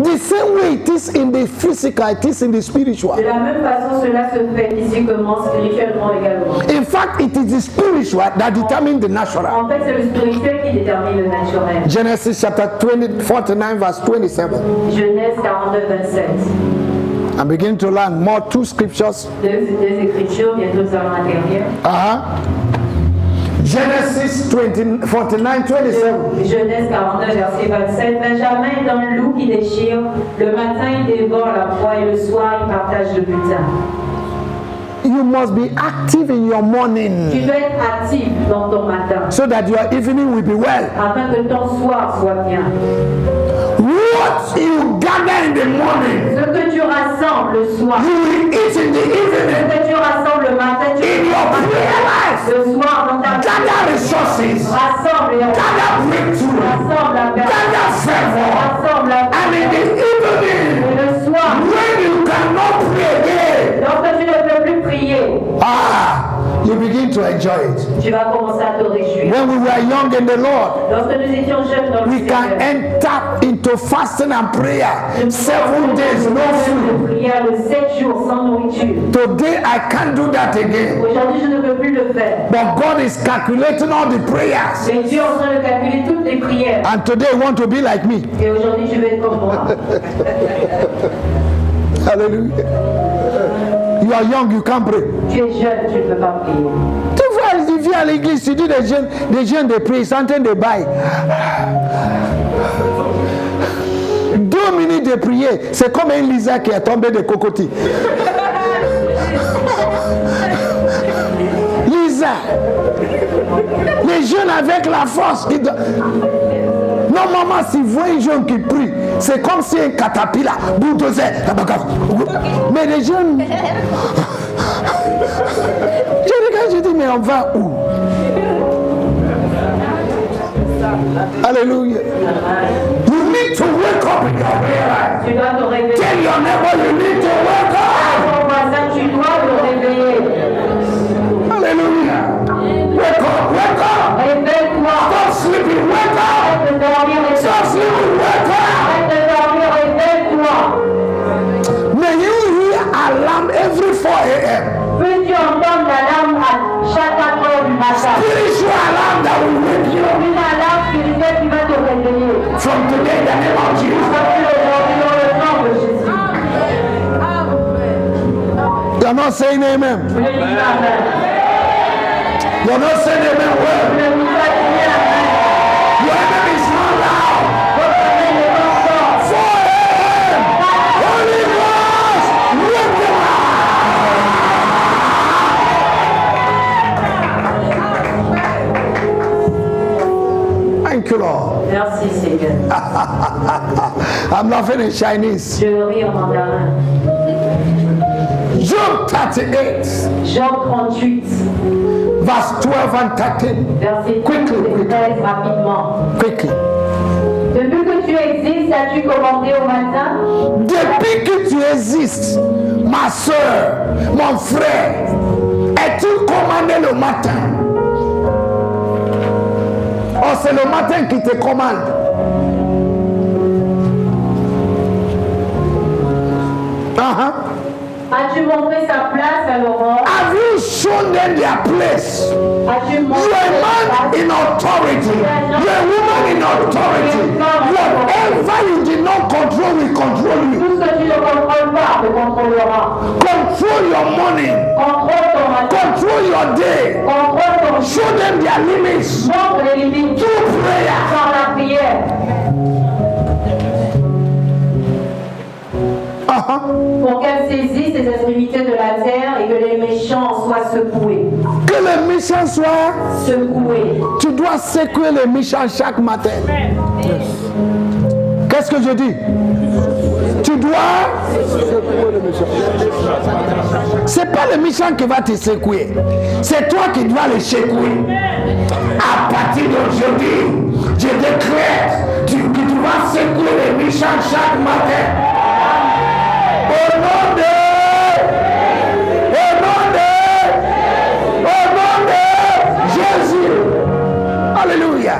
The same way it is in the physical, it is in the spiritual. De la même façon, cela se fait physiquement, spirituellement également. In fact, it is the spiritual that determines the natural. En fait, c'est le spirituel qui détermine le naturel. Genesis chapter 49 verse 27. Genèse 42, 27. I'm beginning to learn more, 2 scriptures. Deux écritures, bientôt nous allons intervenir. Genesis 49, 27. Genèse 42, verset 27. Benjamin est un loup qui déchire. Le matin, il dévore la proie et le soir, il partage le butin. You must be active in your Tu morning dois être actif dans ton matin, so that your evening will be well. afin que ton soir soit bien. What you gather in the morning, Ce que tu rassembles le soir, you will eat in the ce evening. que tu rassembles le matin, tu In your prayer life, le soir dans ta gather resources, rassemble et gather breakthrough, rassemble la paix, gather favor. rassemble la And in the evening, et le soir, when you cannot pray again, lorsque tu ne peux plus prier, you begin to enjoy it. tu vas commencer à te réjouir. When we were young in the Lord, Lorsque nous étions jeunes dans le we can Seigneur, enter into fasting and prayer 7 days, no food. prière de 7 jours sans nourriture. Today I can't do that again. Aujourd'hui, je ne peux plus le faire. But God is calculating all the prayers. Mais Dieu est en train de calculer toutes les prières. And today you want to be like me. Et aujourd'hui, tu veux être comme moi. Hallelujah. You are young, you can't pray. Tu es jeune, tu ne peux pas prier. Tu vois, tu viens à l'église, tu dis des jeunes de prier, ils sont en train de bailler. 2 minutes de prier, c'est comme un lisa qui est tombé de cocotier. Lisa. Les jeunes avec la force. Normalement, si vous voyez un jeune qui prie, c'est comme si un caterpillar, bulldozer. Mais les jeunes. Je regarde, je dis, mais on va où? Alléluia. You need to wake up in your prayer life. Tu dois te réveiller. Tell your neighbor you need to wake up. Ton voisin, tu dois te réveiller. Hallelujah. Wake up, wake up. Réveille-toi. Stop sleeping, wake up. Arrête de dormir, Stop sleeping, wake up. arrête de dormir, réveille-toi. May you hear alarm every 4 a.m. Veux-tu entendre l'alarme à chaque 4 heures du matin? Spiritual alarm that will wake you up. Une alarme spirituelle qui va te réveiller. From today, in the name of Jesus. Depuis aujourd'hui, dans le nom de Jésus. You're not saying amen. Je dis amen. You're not saying amen Je well. dis amen. Your enemy is not loud. Votre amen est pas fort. 4 a.m. Holy Ghost, wake them up. Thank you, Lord. Merci Seigneur. I'm laughing in Chinese. Je ris en mandarin. Job 38, Job 38, verse 12 and 13. verset 12 Quickly, et quickly. 13 rapidement. Quickly. Depuis que tu existes, as-tu commandé au matin? Depuis que tu existes, ma soeur, mon frère, es-tu commandé le matin? Oh, c'est le matin qui te commande. As-tu montré sa place à l'aurore? Have you shown them their place? As-tu You montré are a sa man place? in authority. You are a woman in authority. Whatever you did not control will control you. Tout ce que tu ne contrôles pas te contrôlera. Control your morning. Contrôle ton matin. Control your day. Contrôle ton jour. Show them their limits. Montre les limites Through prayer. par la prière. Pour qu'elle saisisse les extrémités de la terre et que les méchants soient secoués. Que les méchants soient. Secoués. Tu dois secouer les méchants chaque matin. Qu'est-ce que je dis? Tu dois. C'est pas le méchant qui va te secouer. C'est toi qui dois le secouer. À partir d'aujourd'hui, je décrète que tu vas secouer les méchants chaque matin. Au nom de Jésus. Alléluia.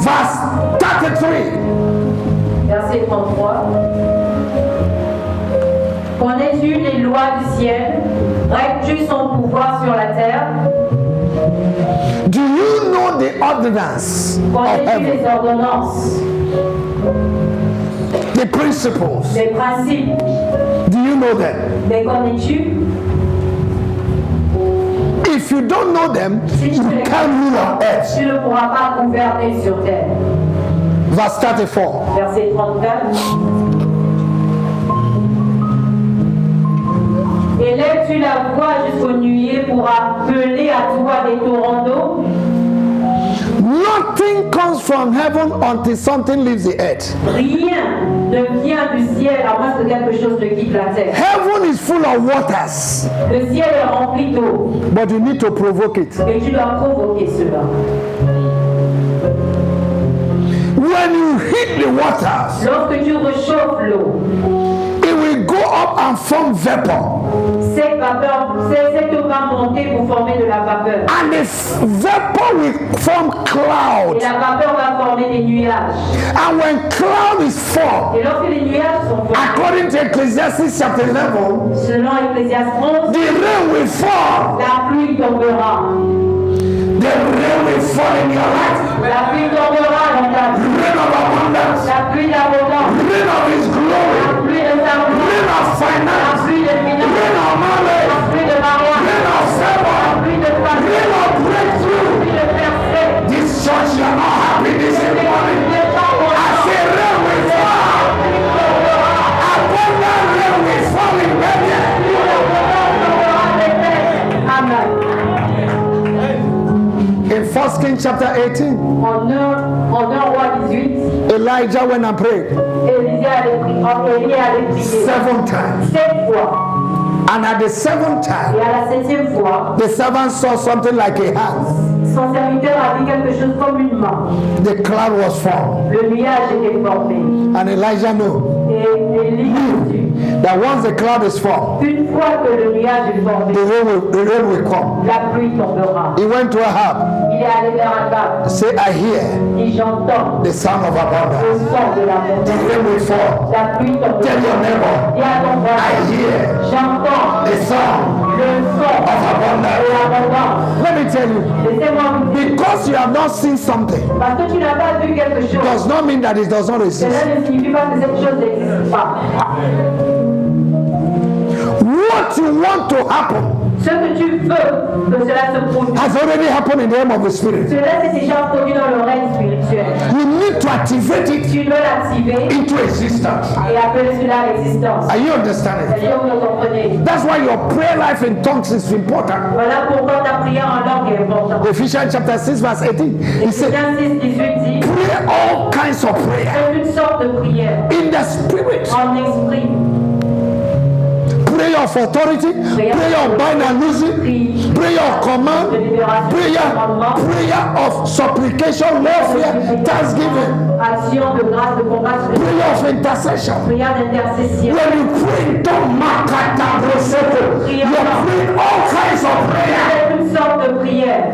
Verse 33. Verset verset 33. Connais-tu les lois du ciel? Règles-tu son pouvoir sur la terre? Do you know the ordinance of Connais-tu heaven? les ordonnances, The principles. les principes? Do you know them? Les connais-tu? If you don't know them, you can't rule on earth. Tu ne pourras pas gouverner sur terre. Verse 34. Verset 34. Élèves-tu la voix jusqu'aux nuées pour appeler à toi des torrents d'eau? Nothing comes from heaven until something leaves the earth. Rien ne vient du ciel à moins que quelque chose ne quitte la terre. Heaven is full of waters, Le ciel est rempli d'eau but you need to provoke it. et tu dois provoquer cela. When you hit the waters, Lorsque tu réchauffes l'eau, it will go up and form vapor. cette eau va monter pour former de la vapeur. And the vapor will form Et clouds. la vapeur va former des nuages. And when cloud is formed, Et lorsque les nuages sont formés, according to Ecclesiastes chapter 11, selon Ecclésiaste 11, the rain will fall. la pluie tombera. The rain will fall in your life. La pluie tombera dans ta vie. Rain of abundance. La pluie d'abondance. Rain of His La glory. pluie de sa Rain of La finance. pluie de finances. Rain of La marriage. pluie de mariage. Rain of La favor. pluie de Rain famille. of breakthrough. La pluie de percée. This church, you are not happy this morning. I say rain will fall. Abundant rain will fall in Bethel. Amen. In 1 Kings chapter 18, En 1 roi 18, Elijah went and prayed Élie allait prier 7 times. 7 fois. And at the 7th Et time, à la 7e fois, the servant saw something like a hand. son serviteur a vu quelque chose comme une main. The cloud was formed. Le nuage était formé. And Elijah knew Et Élie a su, that once the cloud is formed, une fois que le nuage est formé, the rain will come. la pluie tombera. He went to Ahab, Il est allé vers Akab. say, I hear Il dit, j'entends the sound of le abundance. son de la The montagne. rain will fall. La pluie Tell tombera. your neighbor, Dis à ton I voisin, hear j'entends the sound le son of de abundance. l'abondance. Let me tell you, Laissez-moi vous dire, because you have not seen something, parce que tu n'as pas vu quelque chose, does not mean that it does not exist. cela ne signifie pas que cette chose n'existe pas. What you want to happen Ce que tu veux que cela se produise, has already happened in the realm of the spirit. cela s'est déjà produit dans le règne spirituel. You need to activate it Tu dois l'activer into existence. et appeler cela à l'existence. Are you understanding? Est-ce que vous le comprenez? That's why your prayer life in tongues is important. Voilà pourquoi ta prière en langue est importante. Ephesians chapter 6 verse 18. He said, Éphésiens 6, 18 dit, pray all kinds of prayer faites une sorte de prière in the spirit. en esprit. Prayer of authority, prayer of bind and loosing, prayer of command, prayer of supplication, warfare, thanksgiving, Action de grâce, de combat, prayer of intercession. prière d'intercession. When you pray, don't mark at that prosecco. You pray all kinds of prayer. Faites une sorte de prière.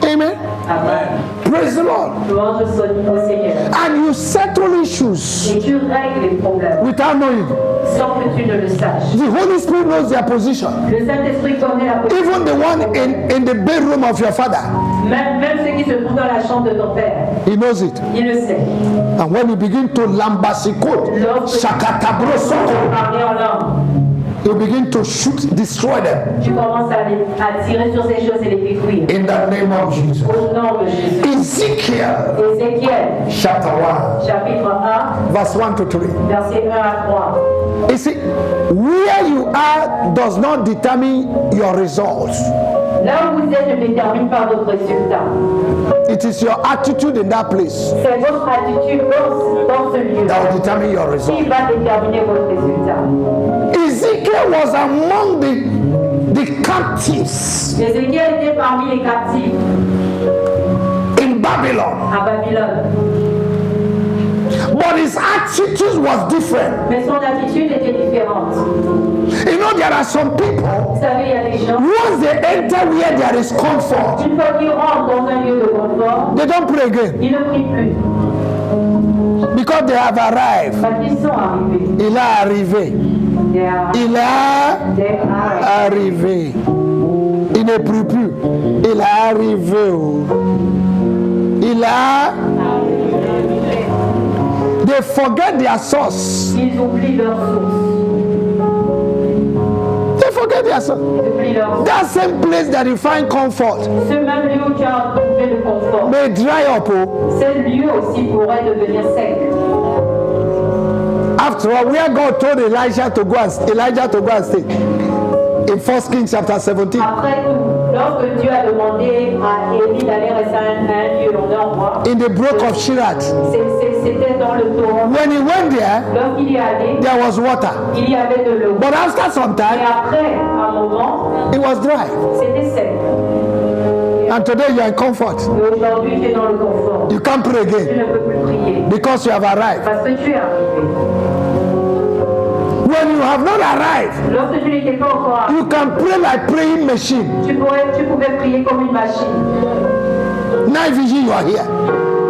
Amen. Amen. Praise the Lord. Louange au Seigneur. And you settle issues Et tu règles les problèmes without knowing. sans que tu ne le saches. The Holy Spirit knows their position. Le Saint-Esprit connaît la position. Even the one in the bedroom of your father, Même ceux qui se trouvent dans la chambre de ton père, he knows it. il le sait. And when you begin to lambasikot, shakatabrosoko, Parler en langue. you begin to shoot, destroy them Tu commences à tirer sur ces choses et les détruire. in the name of Jesus. Au nom de Jésus. Ezekiel Ézéchiel, chapter 1, chapitre 1, verse 1 to 3. versets 1 à 3. You see, where you are does not determine your results. Là où vous êtes ne détermine pas votre résultat. It is your attitude in that place C'est votre attitude dans ce lieu that will determine your qui result. va déterminer votre résultat. Ezekiel was among the captives Ézéchiel était parmi les captifs in Babylon, à Babylone. but his attitude was different. Mais son attitude était différente. You know, there are some people, Vous savez, il y a des gens, once they enter where there is comfort, une fois qu'ils rentrent dans un lieu de confort, they don't pray again ils ne prient plus. because they have arrived. Parce qu'ils sont arrivés. Il est arrivé. Il est arrivé. Il n'est plus. Il est arrivé. Il a. They forget their source. Ils oublient leur source. They forget their source. Ils oublient leur source. That same place that you find comfort Ce même lieu où tu as trouvé le confort, may dry up. ce lieu aussi pourrait devenir sec. After all, where God told Elijah to go and stay in 1 Kings chapter 17. Après tout, lorsque Dieu a demandé à Élie d'aller rester à un lieu, on est en roi. In the brook of Shirat. C'était dans le torrent. When he went there, Lorsqu'il y est allé, there was water. il y avait de l'eau. But after some Et time, après, à un moment, it was dry. c'était sec. And today you are in comfort. Et aujourd'hui, tu es dans le confort. You can't pray Tu again ne peux plus prier. because you have arrived. Parce que tu es arrivé. When you have not arrived, Lorsque tu n'étais pas encore arrivé, you can pray like praying machine. tu pouvais prier comme une machine. Night vision, you are here.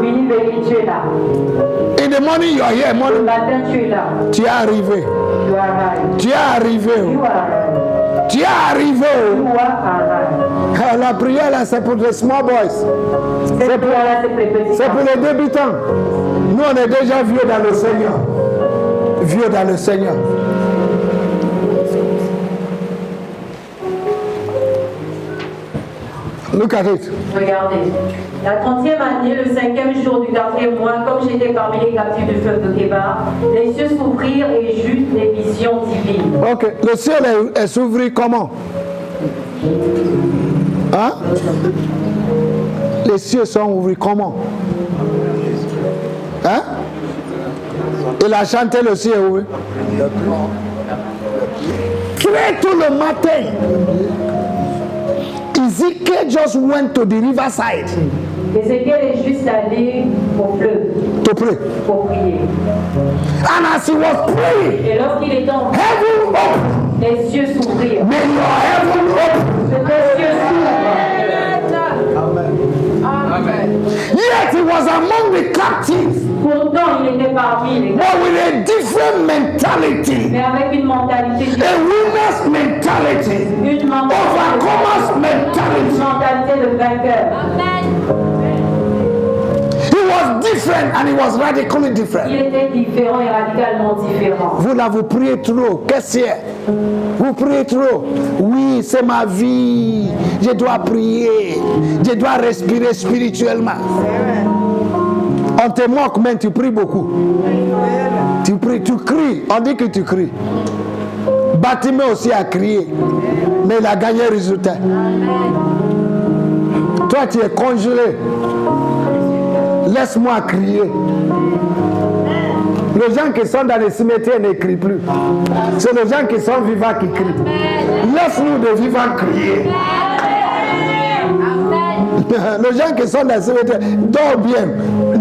Mini Béli, tu es là. In the morning, you are here. Le Morning, matin, tu es là. tu es arrivé. You arrive. Tu es arrivé. You arrive. Tu es arrivé. You arrive. La prière là, c'est pour les small boys. Cette prière-là, c'est pour les petits. C'est pour les débutants. Nous, on est déjà vieux dans le Seigneur. Vieux dans le Seigneur. Look at it. Regardez. La 30e année, le 5e jour du 4e mois, comme j'étais parmi les captifs du fleuve de Kébar, les cieux s'ouvrirent et j'eus des visions divines. Ok. Le ciel est s'ouvert comment? Hein? Les cieux sont ouverts comment? Hein? Il a chanté le ciel ouvert. Très tôt le matin, Ezekiel just went to the riverside Ézéchiel est juste allé au fleuve to pray. pour prier. And as he was praying, Et lorsqu'il est en heaven opened. les cieux s'ouvrirent. May your heaven open. Les cieux s'ouvrent. Yet he was among the captives, Pourtant, il était parmi les but with a different mentality, mais avec une mentalité a différente. winner's mentality, Une overcomer's mentality. mentalité de vainqueur. He was different and he was radically Il different. était différent et radicalement différent. Vous là, vous priez trop. Qu'est-ce que c'est? Vous priez trop. Oui, c'est ma vie. Je dois prier. Je dois respirer spirituellement. On te moque, mais tu pries beaucoup. Tu pries, tu cries. On dit que tu cries. Bâtiment aussi a crié. Mais il a gagné le résultat. Toi, tu es congelé. Laisse-moi crier. Les gens qui sont dans les cimetières ne crient plus. C'est les gens qui sont vivants qui crient. Laisse-nous de vivants crier. Les gens qui sont dans les cimetières, dors bien.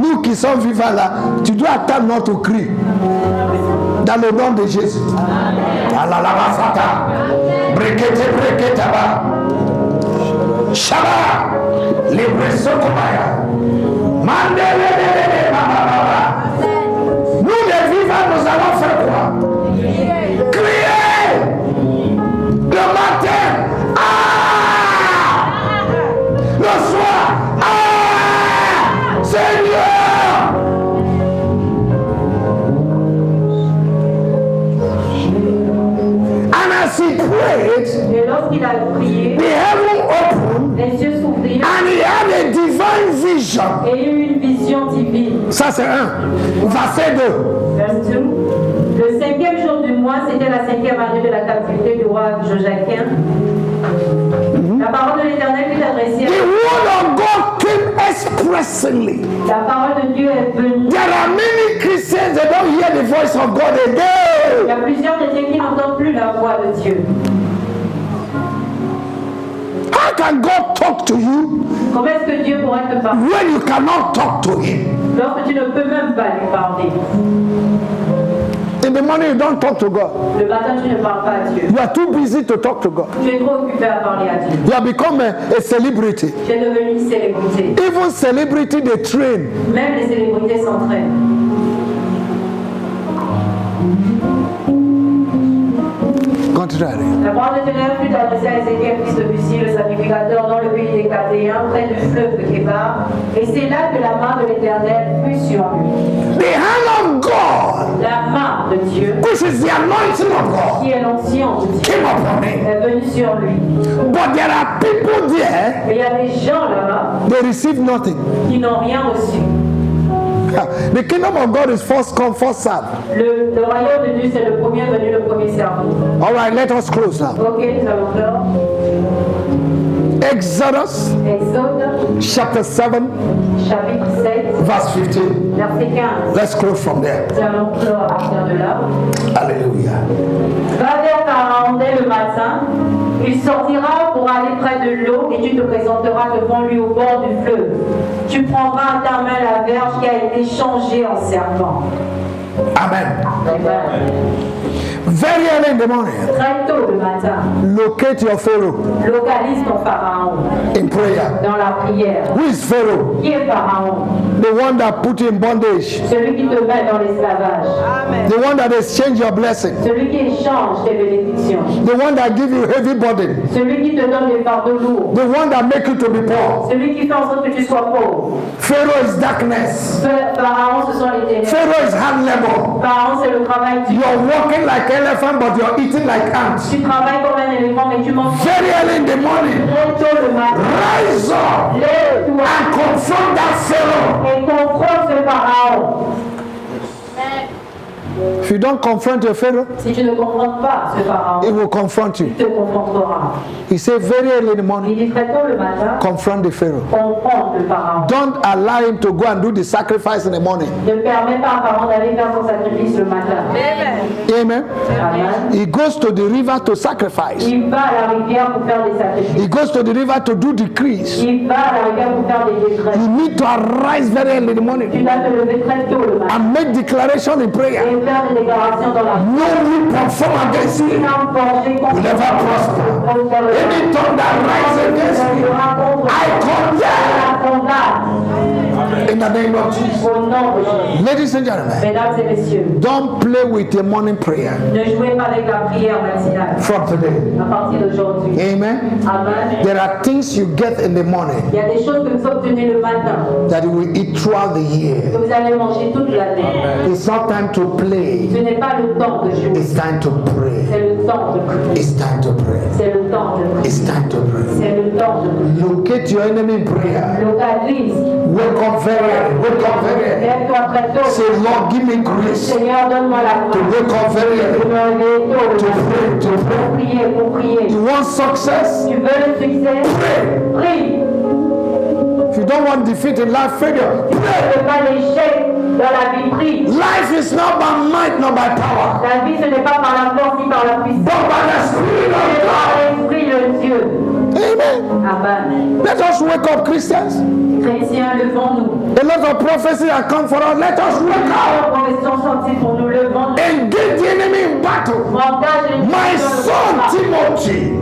Nous qui sommes vivants là, tu dois attendre notre cri. Dans le nom de Jésus. Shaba, libre sokomaya. Nous les vivants, nous allons faire quoi? Crier le matin, ah! Le soir, ah! Seigneur! And as he prayed, Et lorsqu'il a prié, the heaven opened les cieux s'ouvrirent and he had a divine vision. et il y eut une vision divine. Ça c'est un. Verset 2. Verse 2. Le 5e jour du mois, c'était la 5e année de la captivité du roi Joachim. La parole de l'Éternel fut adressée The word of God came expressly. La parole de Dieu est venue. There are many Christians that don't hear the voice of God Il y again. a plusieurs chrétiens qui n'entendent plus la voix de Dieu. How can God talk to you Comment est-ce que Dieu pourrait te parler when you cannot talk to Him? lorsque tu ne peux même pas lui parler? In the morning, you don't talk to God. Le matin, tu ne parles pas à Dieu. You are too busy to talk to God. Tu es trop occupé à parler à Dieu. You have become a celebrity. Tu es devenu une célébrité. Even celebrity, they train. Même les célébrités s'entraînent. Continue. La parole de l'Éternel fut adressée à Ézéchiel, fils de Buzi, le sacrificateur, dans le pays des Chaldéens, près du fleuve de Kébar. Et c'est là que la main de l'Éternel fut sur lui. The hand of God, La main de Dieu, which is the anointing of God, qui est l'onction de Dieu, came upon him. est venue sur lui. But there are people there, Et il y a des gens là-bas they receive nothing. qui n'ont rien reçu. The kingdom of God is first come, first serve. Le royaume de Dieu, c'est le premier venu, le premier servi. All right, let us close now. Ok, nous allons faire Exodus Exode, chapter 7, chapitre 7, verse 15. verset 15. Let's close from there. Nous allons clore à partir de là. Hallelujah. Va vers Pharaon dès le matin. Il sortira pour aller près de l'eau et tu te présenteras devant lui au bord du fleuve. Tu prendras à ta main la verge qui a été changée en serpent. Amen. Amen. Very early in the morning, Très tôt le matin, locate your Pharaoh localise ton Pharaon in prayer. dans la prière. Who is Pharaoh? Qui est Pharaon? The one that put you in bondage. Celui qui te met dans l'esclavage. The one that exchange your blessing. Celui qui échange tes bénédictions. The one that give you heavy burden. Celui qui te donne des fardeaux lourds. The one that make you to be poor. Celui qui fait en sorte que tu sois pauvre. Pharaoh is darkness. Pharaon, ce sont les ténèbres. Pharaoh is hard labor. Pharaon, c'est le travail du... You're walking like elephant, but you're eating like ants. Tu travailles comme un éléphant, mais tu manges Very early in the morning, très tôt le matin. rise up Lève-toi and confront that Pharaoh. et confronte ce Pharaon. If you don't confront your Pharaoh, Si tu ne confrontes pas ce Pharaon, he will confront you. il te confrontera. He said very early in the Il morning, dit très tôt le matin, confront the Pharaoh. confronte le Pharaon. Don't allow him to go and do the sacrifice in the morning. Ne permets pas à Pharaon d'aller faire son sacrifice le matin. Amen. Amen. He goes to the river to sacrifice. Il va à la rivière pour faire des sacrifices. He goes to the river to do decrees. Il va à la rivière pour faire des décrets. You need to arise very early in the Tu morning dois te lever très tôt le matin and make declaration in et prayer. faire des déclarations dans la No weapon formed against you un danger will never prosper. Any tongue that rises against me, I condemn in the name of Jesus. Au nom de Jésus. Ladies and gentlemen, Mesdames et messieurs, don't play with your morning prayer ne jouez pas avec la prière matinale from today. à partir d'aujourd'hui. Amen. Amen. There are things you get in the morning Il y a des choses que vous obtenez le matin, that you will eat throughout the que year. vous allez manger toute l'année. It's not time to play. Ce n'est pas le temps de jouer, It's time to pray. c'est le temps de prier. It's time to pray. C'est le temps de prier. It's time to pray. C'est le temps de prier. Locate your enemy in prayer. Localise, Wake up very early. Wake up very early. lève-toi très tôt. Say, Lord, give me grace to Seigneur, donne-moi la grâce wake up very de early. me lever tôt le To matin. pray, to pray. Pour prier, pour prier. You want success? Tu veux le succès? Pray. Prie. If you don't want defeat in life, failure, Tu ne veux pas l'échec dans la vie, prie. life is not by might, not by power, La vie, ce n'est pas par la force ni par la puissance, but by the Spirit mais of par l'Esprit de Dieu. God. Amen. Amen. Let us wake up, Christians. Chrétiens, levons-nous. A lot of prophecy have come for us. Let us wake up. Les professions sorties pour nous levons. Engage the enemy in battle. Engage les My son Timothy,